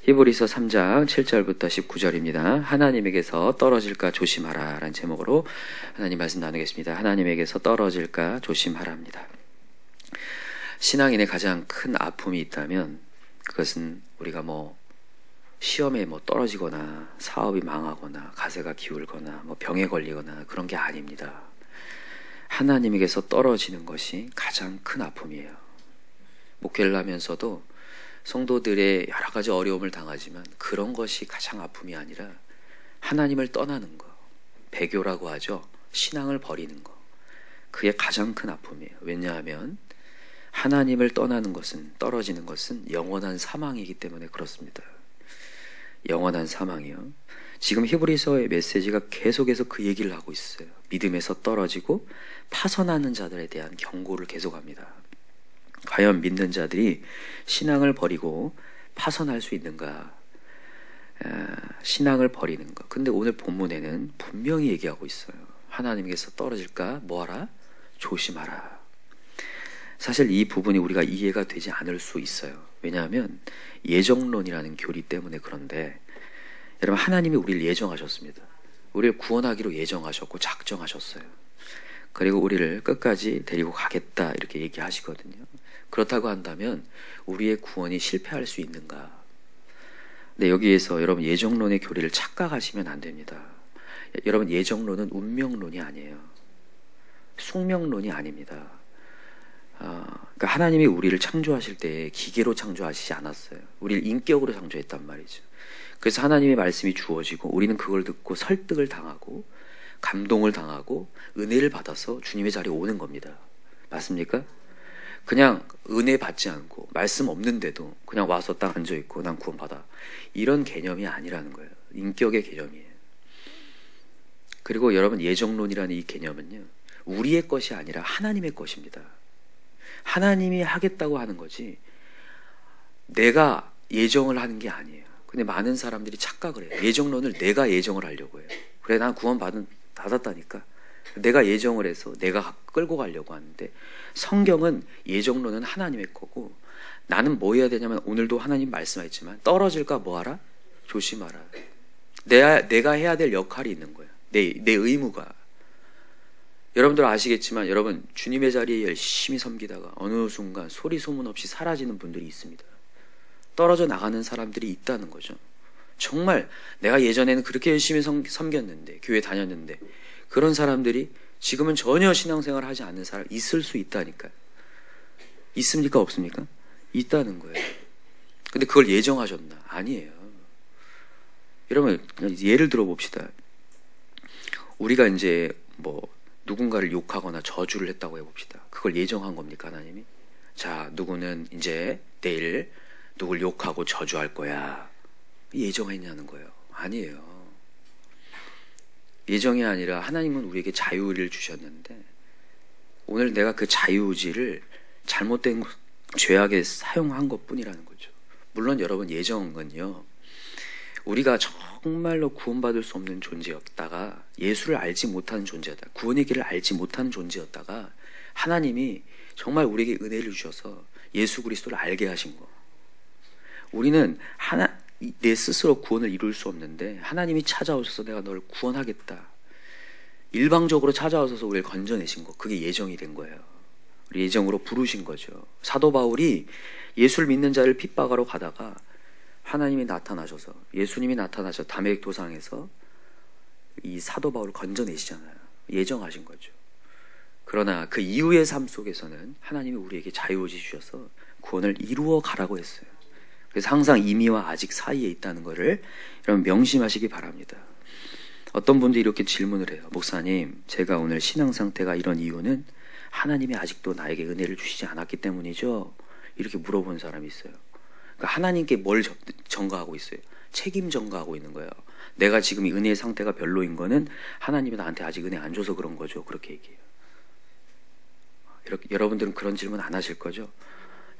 히브리서 3장 7절부터 19절입니다. 하나님에게서 떨어질까 조심하라 라는 제목으로 하나님 말씀 나누겠습니다. 하나님에게서 떨어질까 조심하라입니다. 신앙인의 가장 큰 아픔이 있다면 그것은 우리가 시험에 떨어지거나 사업이 망하거나 가세가 기울거나 병에 걸리거나 그런 게 아닙니다. 하나님에게서 떨어지는 것이 가장 큰 아픔이에요. 목회를 하면서도 성도들의 여러 가지 어려움을 당하지만 그런 것이 가장 아픔이 아니라 하나님을 떠나는 거, 배교라고 하죠. 신앙을 버리는 거. 그게 가장 큰 아픔이에요. 왜냐하면 하나님을 떠나는 것은, 떨어지는 것은 영원한 사망이기 때문에 그렇습니다. 영원한 사망이요. 지금 히브리서의 메시지가 계속해서 그 얘기를 하고 있어요. 믿음에서 떨어지고 파선하는 자들에 대한 경고를 계속합니다. 과연 믿는 자들이 신앙을 버리고 파선할 수 있는가? 신앙을 버리는 것. 근데 오늘 본문에는 분명히 얘기하고 있어요. 하나님께서 떨어질까? 뭐하라? 조심하라. 사실 이 부분이 우리가 이해가 되지 않을 수 있어요. 왜냐하면 예정론이라는 교리 때문에. 그런데 여러분, 하나님이 우리를 예정하셨습니다. 우리를 구원하기로 예정하셨고 작정하셨어요. 그리고 우리를 끝까지 데리고 가겠다 이렇게 얘기하시거든요. 그렇다고 한다면 우리의 구원이 실패할 수 있는가? 근데 여기에서 여러분, 예정론의 교리를 착각하시면 안 됩니다. 여러분, 예정론은 운명론이 아니에요. 숙명론이 아닙니다. 그러니까 하나님이 우리를 창조하실 때 기계로 창조하시지 않았어요. 우리를 인격으로 창조했단 말이죠. 그래서 하나님의 말씀이 주어지고 우리는 그걸 듣고 설득을 당하고 감동을 당하고 은혜를 받아서 주님의 자리에 오는 겁니다. 맞습니까? 그냥 은혜 받지 않고 말씀 없는데도 그냥 와서 딱 앉아있고 난 구원받아, 이런 개념이 아니라는 거예요. 인격의 개념이에요. 그리고 여러분, 예정론이라는 이 개념은요, 우리의 것이 아니라 하나님의 것입니다. 하나님이 하겠다고 하는 거지 내가 예정을 하는 게 아니에요. 근데 많은 사람들이 착각을 해요. 예정론을 내가 예정을 하려고 해요. 그래, 난 받았다니까. 내가 예정을 해서 내가 끌고 가려고 하는데, 성경은 예정론은 하나님의 거고, 나는 뭐 해야 되냐면, 오늘도 하나님 말씀하셨지만 떨어질까 뭐하라? 조심하라. 내가 해야 될 역할이 있는 거예요. 내 의무가. 여러분들 아시겠지만, 여러분 주님의 자리에 열심히 섬기다가 어느 순간 소리 소문 없이 사라지는 분들이 있습니다. 떨어져 나가는 사람들이 있다는 거죠. 정말 내가 예전에는 그렇게 열심히 섬겼는데, 교회 다녔는데, 그런 사람들이 지금은 전혀 신앙생활을 하지 않는 사람 있을 수 있다니까요. 있습니까? 없습니까? 있다는 거예요. 근데 그걸 예정하셨나? 아니에요. 여러분, 예를 들어 봅시다. 우리가 이제 누군가를 욕하거나 저주를 했다고 해봅시다. 그걸 예정한 겁니까, 하나님이? 자, 누구는 이제 내일 누굴 욕하고 저주할 거야. 예정했냐는 거예요. 아니에요. 예정이 아니라 하나님은 우리에게 자유를 주셨는데, 오늘 내가 그 자유의지를 잘못된 죄악에 사용한 것뿐이라는 거죠. 물론 여러분, 예정은요, 우리가 정말로 구원받을 수 없는 존재였다가, 예수를 알지 못하는 존재였다가, 구원의 길을 알지 못하는 존재였다가 하나님이 정말 우리에게 은혜를 주셔서 예수 그리스도를 알게 하신 거. 우리는 내 스스로 구원을 이룰 수 없는데 하나님이 찾아오셔서 내가 너를 구원하겠다, 일방적으로 찾아오셔서 우리를 건져내신 거, 그게 예정이 된 거예요. 우리 예정으로 부르신 거죠. 사도 바울이 예수를 믿는 자를 핍박하러 가다가 하나님이 나타나셔서, 예수님이 나타나셔서 다메섹 도상에서 이 사도 바울을 건져내시잖아요. 예정하신 거죠. 그러나 그 이후의 삶 속에서는 하나님이 우리에게 자유의지 주셔서 구원을 이루어 가라고 했어요. 그래서 항상 이미와 아직 사이에 있다는 것을 여러분 명심하시기 바랍니다. 어떤 분들이 이렇게 질문을 해요. 목사님, 제가 오늘 신앙 상태가 이런 이유는 하나님이 아직도 나에게 은혜를 주시지 않았기 때문이죠? 이렇게 물어본 사람이 있어요. 그러니까 하나님께 뭘 전가하고 있어요? 책임 전가하고 있는 거예요. 내가 지금 이 은혜의 상태가 별로인 거는 하나님이 나한테 아직 은혜 안 줘서 그런 거죠. 그렇게 얘기해요. 여러분들은 그런 질문 안 하실 거죠?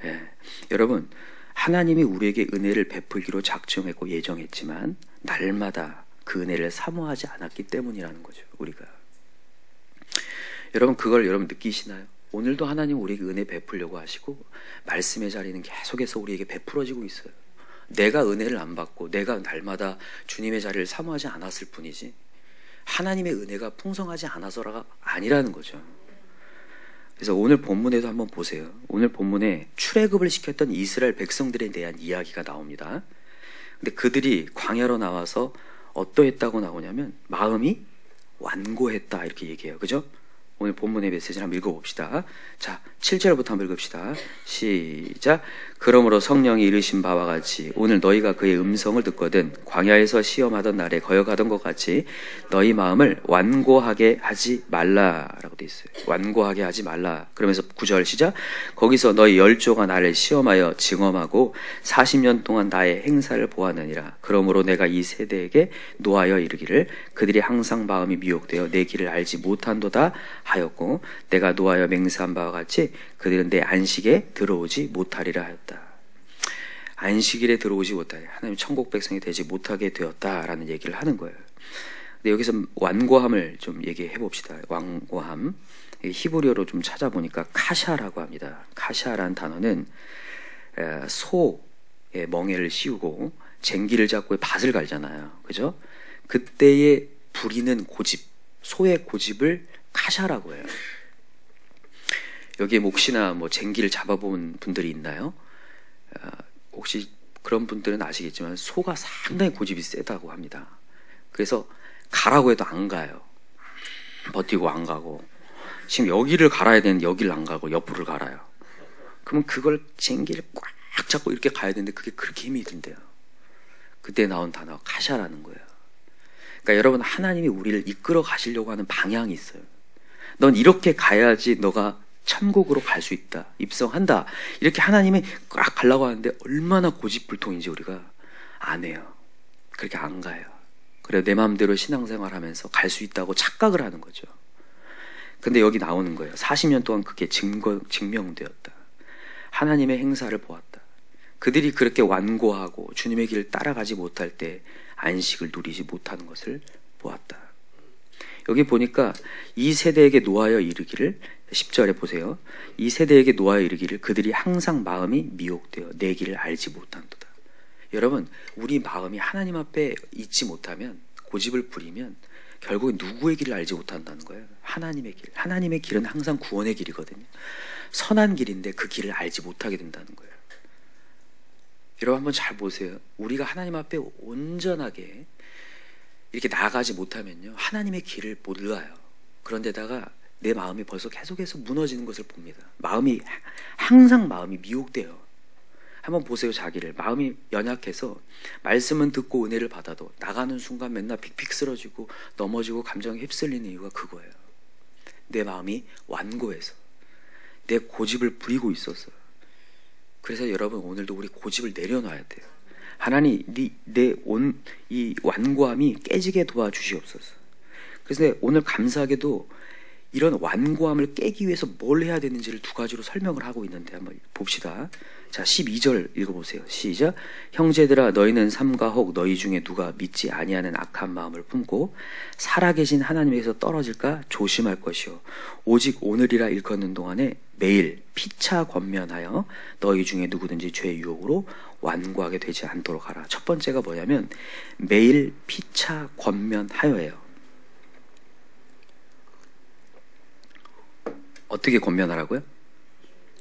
예. 여러분, 하나님이 우리에게 은혜를 베풀기로 작정했고 예정했지만 날마다 그 은혜를 사모하지 않았기 때문이라는 거죠. 우리가. 여러분, 그걸 여러분 느끼시나요? 오늘도 하나님 우리에게 은혜 베풀려고 하시고 말씀의 자리는 계속해서 우리에게 베풀어지고 있어요. 내가 은혜를 안 받고 내가 날마다 주님의 자리를 사모하지 않았을 뿐이지 하나님의 은혜가 풍성하지 않아서가 아니라는 거죠. 그래서 오늘 본문에도 한번 보세요. 오늘 본문에 출애굽을 시켰던 이스라엘 백성들에 대한 이야기가 나옵니다. 근데 그들이 광야로 나와서 어떠했다고 나오냐면 마음이 완고했다 이렇게 얘기해요. 그죠? 오늘 본문의 메시지를 한번 읽어봅시다. 자, 7절부터 한번 읽읍시다. 시작. 그러므로 성령이 이르신 바와 같이 오늘 너희가 그의 음성을 듣거든 광야에서 시험하던 날에 거역하던 것 같이 너희 마음을 완고하게 하지 말라라고 돼 있어요. 완고하게 하지 말라. 그러면서 9절 시작. 거기서 너희 열조가 나를 시험하여 증험하고 40년 동안 나의 행사를 보았느니라. 그러므로 내가 이 세대에게 노하여 이르기를 그들이 항상 마음이 미혹되어 내 길을 알지 못한도다 하였고 내가 노하여 맹세한 바와 같이 그들은 내 안식에 들어오지 못하리라 하였다. 안식일에 들어오지 못하리. 하나님 천국 백성이 되지 못하게 되었다라는 얘기를 하는 거예요. 근데 여기서 완고함을 좀 얘기해 봅시다. 완고함. 히브리어로 좀 찾아보니까 카샤라고 합니다. 카샤라는 단어는 소의 멍에를 씌우고 쟁기를 잡고 밭을 갈잖아요. 그죠? 그때에 부리는 고집, 소의 고집을 카샤라고 해요. 여기에 혹시나 뭐 쟁기를 잡아본 분들이 있나요? 혹시 그런 분들은 아시겠지만 소가 상당히 고집이 세다고 합니다. 그래서 가라고 해도 안 가요. 버티고 안 가고 지금 여기를 갈아야 되는데 여기를 안 가고 옆으로 갈아요. 그러면 그걸 쟁기를 꽉 잡고 이렇게 가야 되는데 그게 그렇게 힘이 든대요. 그때 나온 단어가 카샤라는 거예요. 그러니까 여러분 하나님이 우리를 이끌어 가시려고 하는 방향이 있어요. 넌 이렇게 가야지 너가 천국으로 갈 수 있다. 입성한다. 이렇게 하나님이 꽉 가려고 하는데 얼마나 고집불통인지 우리가 안 해요. 그렇게 안 가요. 그래 내 마음대로 신앙생활하면서 갈 수 있다고 착각을 하는 거죠. 근데 여기 나오는 거예요. 40년 동안 그게 증명되었다. 하나님의 행사를 보았다. 그들이 그렇게 완고하고 주님의 길을 따라가지 못할 때 안식을 누리지 못하는 것을 보았다. 여기 보니까 이 세대에게 노하여 이르기를 10절에 보세요. 이 세대에게 노하여 이르기를 그들이 항상 마음이 미혹되어 내 길을 알지 못한도다. 여러분 우리 마음이 하나님 앞에 있지 못하면 고집을 부리면 결국 누구의 길을 알지 못한다는 거예요. 하나님의 길. 하나님의 길은 항상 구원의 길이거든요. 선한 길인데 그 길을 알지 못하게 된다는 거예요. 여러분 한번 잘 보세요. 우리가 하나님 앞에 온전하게 이렇게 나아가지 못하면요 하나님의 길을 몰라요. 그런데다가 내 마음이 벌써 계속해서 무너지는 것을 봅니다. 항상 마음이 미혹돼요. 한번 보세요. 자기를. 마음이 연약해서 말씀은 듣고 은혜를 받아도 나가는 순간 맨날 픽픽 쓰러지고 넘어지고 감정에 휩쓸리는 이유가 그거예요. 내 마음이 완고해서 내 고집을 부리고 있어서. 그래서 여러분 오늘도 우리 고집을 내려놔야 돼요. 하나님 이 완고함이 깨지게 도와주시옵소서. 그래서 오늘 감사하게도 이런 완고함을 깨기 위해서 뭘 해야 되는지를 두 가지로 설명을 하고 있는데 한번 봅시다. 자, 12절 읽어보세요. 시작. 형제들아 너희는 삼가 혹 너희 중에 누가 믿지 아니하는 악한 마음을 품고 살아계신 하나님에게서 떨어질까 조심할 것이요 오직 오늘이라 일컫는 동안에 매일 피차 권면하여 너희 중에 누구든지 죄의 유혹으로 완고하게 되지 않도록 하라. 첫 번째가 뭐냐면 매일 피차 권면하여예요. 어떻게 권면하라고요?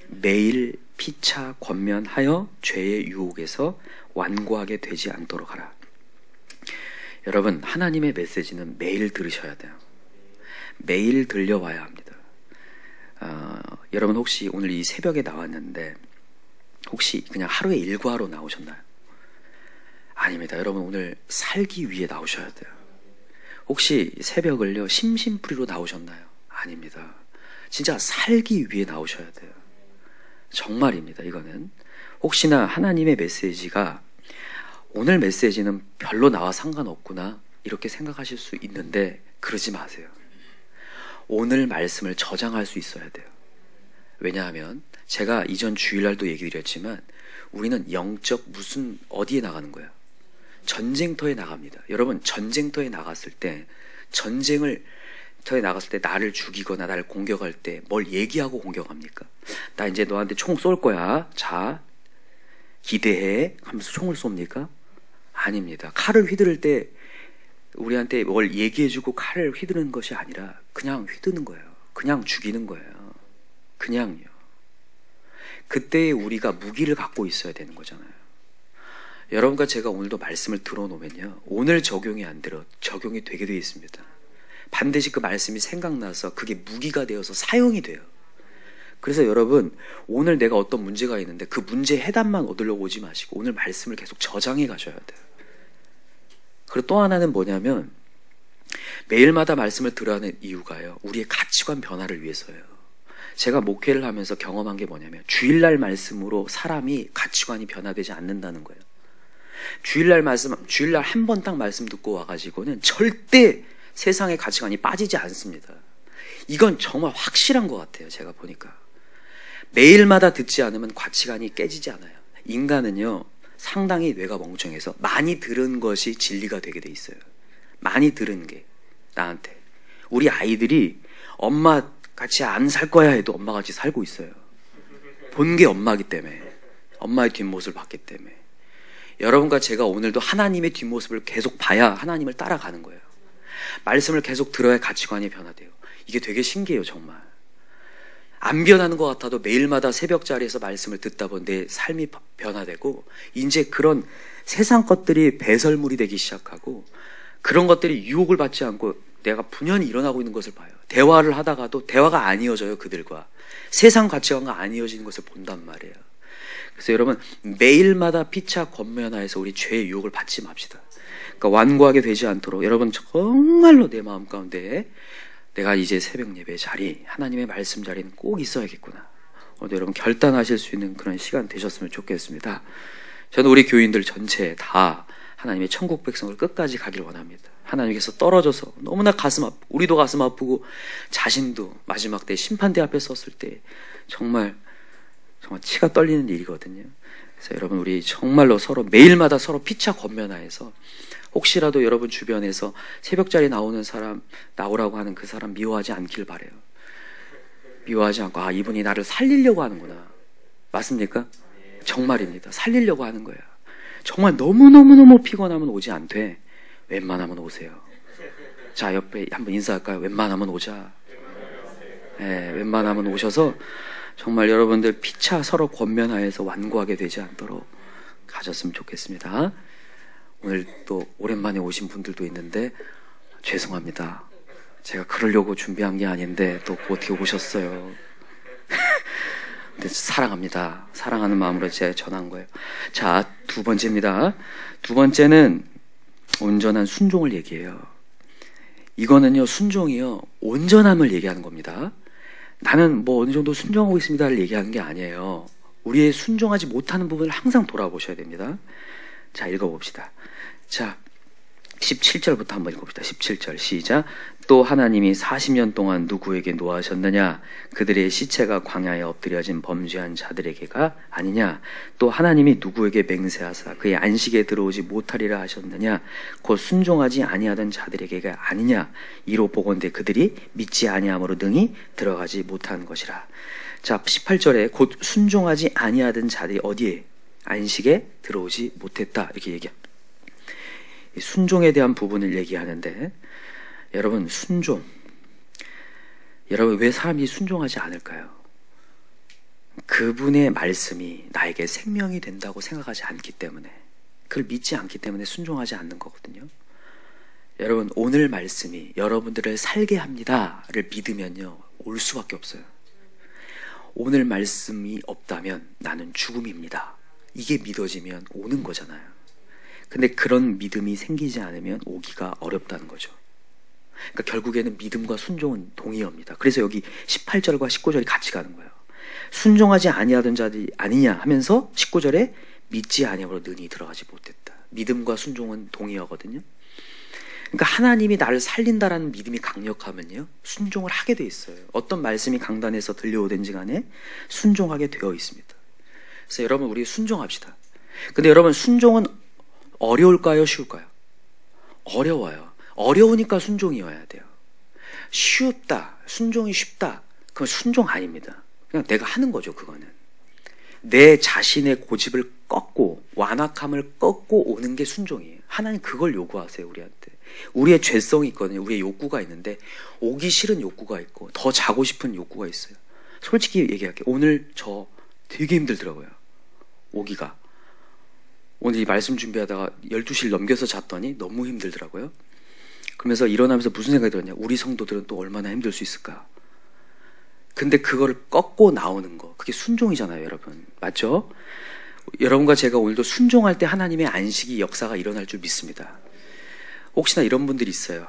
매일 피차 권면하여 죄의 유혹에서 완고하게 되지 않도록 하라. 여러분 하나님의 메시지는 매일 들으셔야 돼요. 매일 들려와야 합니다. 여러분 혹시 오늘 이 새벽에 나왔는데 혹시 그냥 하루에 일과로 나오셨나요? 아닙니다. 여러분 오늘 살기 위해 나오셔야 돼요. 혹시 새벽을요 심심풀이로 나오셨나요? 아닙니다. 진짜 살기 위해 나오셔야 돼요. 정말입니다. 이거는 혹시나 하나님의 메시지가 오늘 메시지는 별로 나와 상관없구나 이렇게 생각하실 수 있는데 그러지 마세요. 오늘 말씀을 저장할 수 있어야 돼요. 왜냐하면 제가 이전 주일날도 얘기 드렸지만 우리는 영적 어디에 나가는 거예요? 전쟁터에 나갑니다. 여러분 전쟁터에 나갔을 때 나를 죽이거나 나를 공격할 때 뭘 얘기하고 공격합니까? 나 이제 너한테 총 쏠 거야. 자, 기대해 하면서 총을 쏩니까? 아닙니다. 칼을 휘두를 때 우리한테 뭘 얘기해주고 칼을 휘두르는 것이 아니라 그냥 휘두는 거예요. 그냥 죽이는 거예요. 그냥요. 그때 우리가 무기를 갖고 있어야 되는 거잖아요. 여러분과 제가 오늘도 말씀을 들어놓으면요, 오늘 적용이 안 들어 적용이 되게 되어 있습니다. 반드시 그 말씀이 생각나서 그게 무기가 되어서 사용이 돼요. 그래서 여러분, 오늘 내가 어떤 문제가 있는데 그 문제 해답만 얻으려고 오지 마시고 오늘 말씀을 계속 저장해 가셔야 돼요. 그리고 또 하나는 뭐냐면, 매일마다 말씀을 들어야 하는 이유가요, 우리의 가치관 변화를 위해서예요. 제가 목회를 하면서 경험한 게 뭐냐면, 주일날 말씀으로 사람이 가치관이 변화되지 않는다는 거예요. 주일날 한 번 딱 말씀 듣고 와가지고는 절대 세상의 가치관이 빠지지 않습니다. 이건 정말 확실한 것 같아요. 제가 보니까 매일마다 듣지 않으면 가치관이 깨지지 않아요. 인간은요, 상당히 뇌가 멍청해서 많이 들은 것이 진리가 되게 돼 있어요. 많이 들은 게 나한테. 우리 아이들이 엄마 같이 안 살 거야 해도 엄마 같이 살고 있어요. 본 게 엄마기 때문에, 엄마의 뒷모습을 봤기 때문에. 여러분과 제가 오늘도 하나님의 뒷모습을 계속 봐야 하나님을 따라가는 거예요. 말씀을 계속 들어야 가치관이 변화돼요. 이게 되게 신기해요. 정말 안 변하는 것 같아도 매일마다 새벽 자리에서 말씀을 듣다 보면 내 삶이 변화되고, 이제 그런 세상 것들이 배설물이 되기 시작하고, 그런 것들이 유혹을 받지 않고 내가 분연히 일어나고 있는 것을 봐요. 대화를 하다가도 대화가 안 이어져요. 그들과 세상 가치관과 안 이어지는 것을 본단 말이에요. 그래서 여러분, 매일마다 피차 권면하여서 우리 죄의 유혹을 받지 맙시다. 그러니까 완고하게 되지 않도록 여러분, 정말로 내 마음 가운데 내가 이제 새벽 예배 자리, 하나님의 말씀 자리는 꼭 있어야겠구나, 오늘 여러분 결단하실 수 있는 그런 시간 되셨으면 좋겠습니다. 저는 우리 교인들 전체 다 하나님의 천국 백성을 끝까지 가길 원합니다. 하나님께서 떨어져서 너무나 가슴 아프고, 우리도 가슴 아프고, 자신도 마지막 때 심판대 앞에 섰을 때 정말 치가 떨리는 일이거든요. 그래서 여러분, 우리 정말로 서로 매일마다 서로 피차 권면하여서, 혹시라도 여러분 주변에서 새벽자리 나오는 사람, 나오라고 하는 그 사람 미워하지 않길 바라요. 미워하지 않고, 아, 이분이 나를 살리려고 하는구나. 맞습니까? 정말입니다. 살리려고 하는 거예요. 정말 너무너무너무 피곤하면 오지 않되 웬만하면 오세요. 자, 옆에 한번 인사할까요? 웬만하면 오자. 네, 웬만하면 오셔서 정말 여러분들 피차 서로 권면하여서 완고하게 되지 않도록 가졌으면 좋겠습니다. 오늘 또 오랜만에 오신 분들도 있는데 죄송합니다. 제가 그러려고 준비한 게 아닌데 또 어떻게 오셨어요. 근데 사랑합니다. 사랑하는 마음으로 제가 전한 거예요. 자, 두 번째입니다. 두 번째는 온전한 순종을 얘기해요. 이거는요, 순종이요, 온전함을 얘기하는 겁니다. 나는 뭐 어느 정도 순종하고 있습니다를 얘기하는 게 아니에요. 우리의 순종하지 못하는 부분을 항상 돌아보셔야 됩니다. 자, 읽어봅시다. 자, 17절부터 한번 읽어봅시다. 17절 시작. 또 하나님이 40년 동안 누구에게 노하셨느냐? 그들의 시체가 광야에 엎드려진 범죄한 자들에게가 아니냐? 또 하나님이 누구에게 맹세하사 그의 안식에 들어오지 못하리라 하셨느냐? 곧 순종하지 아니하던 자들에게가 아니냐? 이로 보건대 그들이 믿지 아니함으로 능히 들어가지 못한 것이라. 자, 18절에 곧 순종하지 아니하던 자들이 어디에? 안식에 들어오지 못했다, 이렇게 얘기합니다. 순종에 대한 부분을 얘기하는데, 여러분, 순종, 여러분 왜 사람이 순종하지 않을까요? 그분의 말씀이 나에게 생명이 된다고 생각하지 않기 때문에, 그걸 믿지 않기 때문에 순종하지 않는 거거든요. 여러분, 오늘 말씀이 여러분들을 살게 합니다를 믿으면요, 올 수밖에 없어요. 오늘 말씀이 없다면 나는 죽음입니다, 이게 믿어지면 오는 거잖아요. 근데 그런 믿음이 생기지 않으면 오기가 어렵다는 거죠. 그러니까 결국에는 믿음과 순종은 동의어입니다. 그래서 여기 18절과 19절이 같이 가는 거예요. 순종하지 아니하던 자들이 아니냐 하면서 19절에 믿지 아니하므로 능히 들어가지 못했다. 믿음과 순종은 동의어거든요. 그러니까 하나님이 나를 살린다라는 믿음이 강력하면요, 순종을 하게 돼 있어요. 어떤 말씀이 강단에서 들려오든지 간에 순종하게 되어 있습니다. 그래서 여러분, 우리 순종합시다. 근데 여러분, 순종은 어려울까요? 쉬울까요? 어려워요. 어려우니까 순종이어야 돼요. 순종이 쉽다, 그건 순종 아닙니다. 그냥 내가 하는 거죠, 그거는. 내 자신의 고집을 꺾고 완악함을 꺾고 오는 게 순종이에요. 하나님 그걸 요구하세요, 우리한테. 우리의 죄성이 있거든요. 우리의 욕구가 있는데 오기 싫은 욕구가 있고 더 자고 싶은 욕구가 있어요. 솔직히 얘기할게요. 오늘 저 되게 힘들더라고요. 오기가. 오늘 이 말씀 준비하다가 12시를 넘겨서 잤더니 너무 힘들더라고요. 그러면서 일어나면서 무슨 생각이 들었냐. 우리 성도들은 또 얼마나 힘들 수 있을까. 근데 그거를 꺾고 나오는 거, 그게 순종이잖아요, 여러분. 맞죠? 여러분과 제가 오늘도 순종할 때 하나님의 안식이 역사가 일어날 줄 믿습니다. 혹시나 이런 분들이 있어요.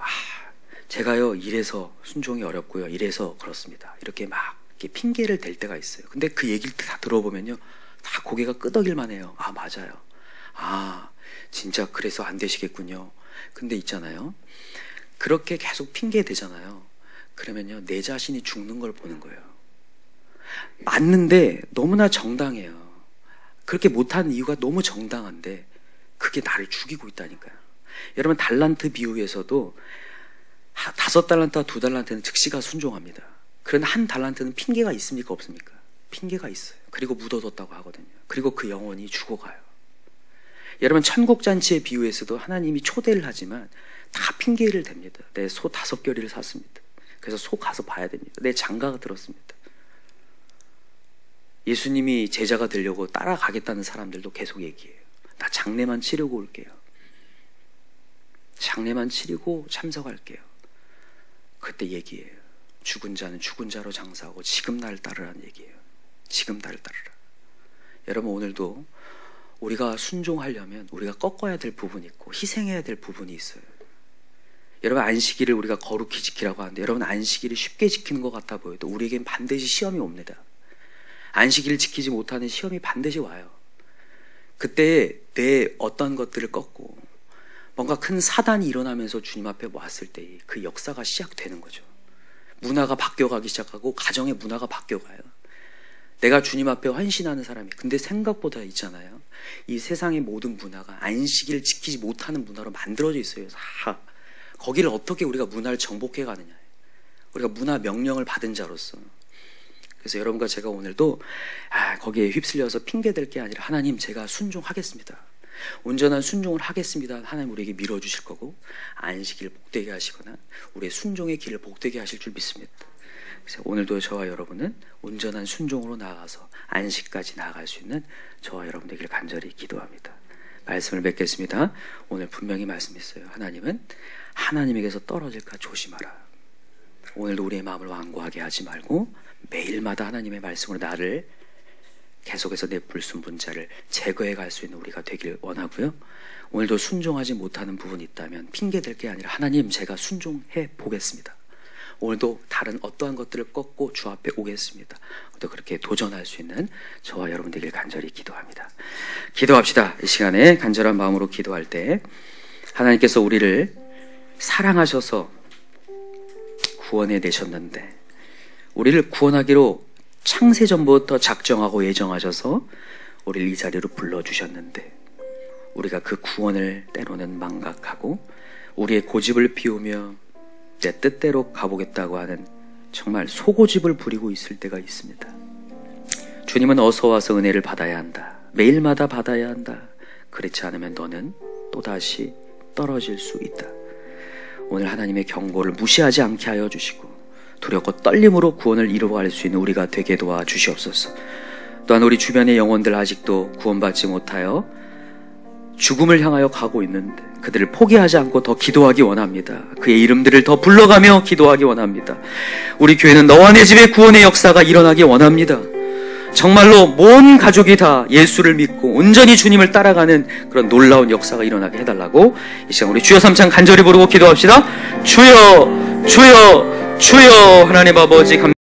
제가요 이래서 순종이 어렵고요, 이래서 그렇습니다. 이렇게 막 이렇게 핑계를 댈 때가 있어요. 근데 그 얘기를 다 들어보면요, 다 고개가 끄덕일만 해요. 맞아요. 진짜 그래서 안 되시겠군요. 근데 있잖아요, 그렇게 계속 핑계 대잖아요. 그러면요 내 자신이 죽는 걸 보는 거예요. 맞는데 너무나 정당해요. 그렇게 못하는 이유가 너무 정당한데 그게 나를 죽이고 있다니까요. 여러분, 달란트 비유에서도 5달란트와 2달란트는 즉시가 순종합니다. 그런데 1달란트는 핑계가 있습니까, 없습니까? 핑계가 있어요. 그리고 묻어뒀다고 하거든요. 그리고 그 영혼이 죽어가요. 여러분, 천국잔치의 비유에서도 하나님이 초대를 하지만 다 핑계를 댑니다. 내 소 5겨리를 샀습니다. 그래서 소 가서 봐야 됩니다. 내 장가가 들었습니다. 예수님이 제자가 되려고 따라가겠다는 사람들도 계속 얘기해요. 나 장례만 치르고 올게요. 장례만 치르고 참석할게요. 그때 얘기해요. 죽은 자는 죽은 자로 장사하고 지금 나를 따르라는 얘기예요. 지금 나를 따르라. 여러분, 오늘도 우리가 순종하려면 우리가 꺾어야 될 부분이 있고 희생해야 될 부분이 있어요. 여러분, 안식일을 우리가 거룩히 지키라고 하는데, 여러분, 안식일을 쉽게 지키는 것 같아 보여도 우리에겐 반드시 시험이 옵니다. 안식일을 지키지 못하는 시험이 반드시 와요. 그때 내 어떤 것들을 꺾고 뭔가 큰 사단이 일어나면서 주님 앞에 왔을 때 그 역사가 시작되는 거죠. 문화가 바뀌어가기 시작하고 가정의 문화가 바뀌어가요. 내가 주님 앞에 헌신하는 사람이, 근데 생각보다 있잖아요, 이 세상의 모든 문화가 안식일을 지키지 못하는 문화로 만들어져 있어요. 거기를 어떻게 우리가 문화를 정복해 가느냐. 우리가 문화 명령을 받은 자로서. 그래서 여러분과 제가 오늘도 거기에 휩쓸려서 핑계댈 게 아니라, 하나님 제가 순종하겠습니다. 온전한 순종을 하겠습니다. 하나님 우리에게 밀어주실 거고, 안식일 복되게 하시거나 우리의 순종의 길을 복되게 하실 줄 믿습니다. 그래서 오늘도 저와 여러분은 온전한 순종으로 나아가서 안식까지 나아갈 수 있는 저와 여러분 되기를 간절히 기도합니다. 말씀을 맺겠습니다. 오늘 분명히 말씀했어요. 하나님은 하나님에게서 떨어질까 조심하라. 오늘도 우리의 마음을 완고하게 하지 말고 매일마다 하나님의 말씀으로 나를 계속해서 내 불순분자를 제거해 갈 수 있는 우리가 되길 원하고요. 오늘도 순종하지 못하는 부분이 있다면 핑계댈 게 아니라, 하나님 제가 순종해 보겠습니다. 오늘도 다른 어떠한 것들을 꺾고 주 앞에 오겠습니다. 또 그렇게 도전할 수 있는 저와 여러분 되길 간절히 기도합니다. 기도합시다. 이 시간에 간절한 마음으로 기도할 때 하나님께서 우리를 사랑하셔서 구원해 내셨는데, 우리를 구원하기로 창세전부터 작정하고 예정하셔서 우리를 이 자리로 불러주셨는데, 우리가 그 구원을 때로는 망각하고 우리의 고집을 피우며 내 뜻대로 가보겠다고 하는 정말 소고집을 부리고 있을 때가 있습니다. 주님은 어서 와서 은혜를 받아야 한다. 매일마다 받아야 한다. 그렇지 않으면 너는 또다시 떨어질 수 있다. 오늘 하나님의 경고를 무시하지 않게 하여 주시고 두렵고 떨림으로 구원을 이루어갈 수 있는 우리가 되게 도와주시옵소서. 또한 우리 주변의 영혼들 아직도 구원받지 못하여 죽음을 향하여 가고 있는데 그들을 포기하지 않고 더 기도하기 원합니다. 그의 이름들을 더 불러가며 기도하기 원합니다. 우리 교회는 너와 내 집의 구원의 역사가 일어나기 원합니다. 정말로 모든 가족이 다 예수를 믿고 온전히 주님을 따라가는 그런 놀라운 역사가 일어나게 해달라고 이 시간 우리 주여 삼창 간절히 부르고 기도합시다. 주여 주여 주여. 하나님 아버지